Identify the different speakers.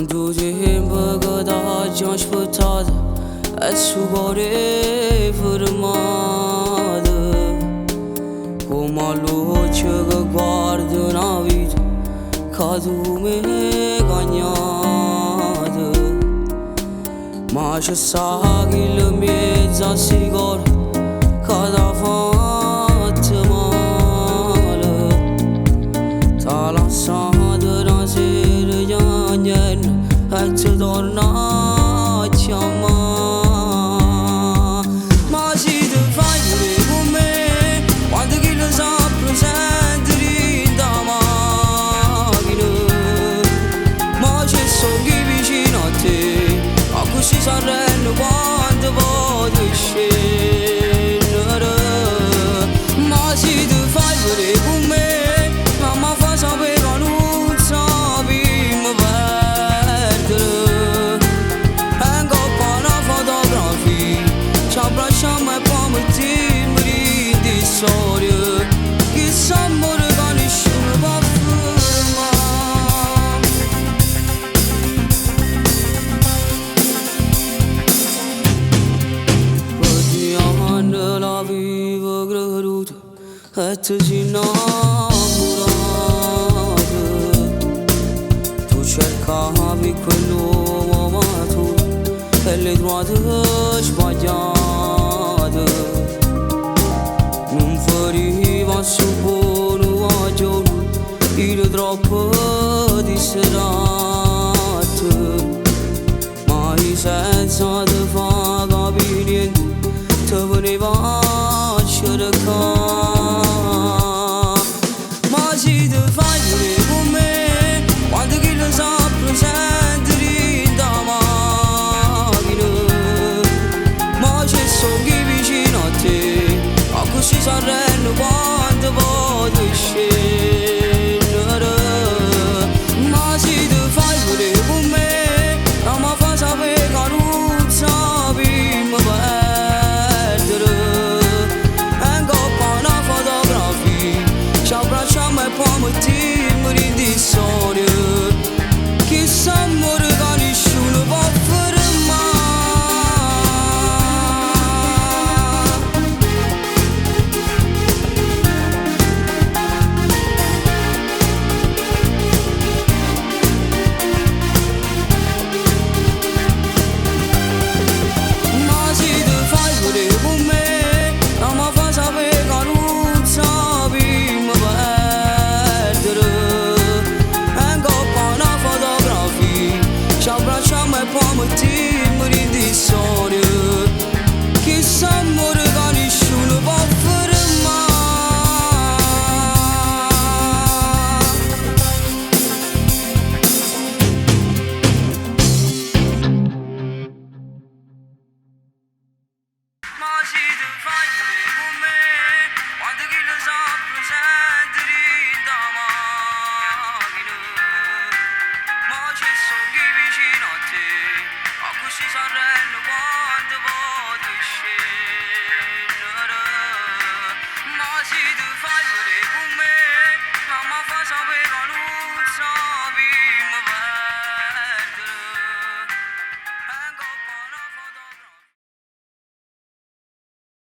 Speaker 1: Quando tempo che da già aspettato e su cuore fermato, come a luce che guarda una vita che tu mi hai cagnato. Ma c'è sa che la mezza sicura che t'ha fatto male, t'ha lasciato una sera piangendo e ti torna a chiamare. Ma se ti fai pure con me, quando chi lo sa presente in da macchina, ma c'è solo chi vicino a te, a così si arrende quando voglio scendere. Ma se ti fai pure con me, mamma fa sapere che non sappiamo perdere. E coppa una fotografia, ci abbracciamo e poi mettiamo di storie, che s'amore che nessuno può fermare. La vivo creduta e ti sei innamorata. Tu cercavi quell'uomo ma tu e l'hai trovato sbagliato. Non fariva su buono a giorno, ero troppo distratto, mai senza te fa capire niente, te veniva a cercare. Ma se ti fai pure con me, quando chi lo sa presente in da macchina, ma c'è solo chi vicino a te, a così si arrende quando voglio scendere. Ma se ti fai pure con me, mamma fa sapere che non sappiamo perdere. E coppa una fotografia, ci abbracciamo e poi mettiamo di storie, che s'amore che nessuno può fermare. Ma se ti fai pure con me, mamma fa sapere che non sappiamo perdere. E coppa una fotografia, ci abbracciamo e poi mettiamo di storie, che s'amore che nessuno può fermare. Ma se ti fai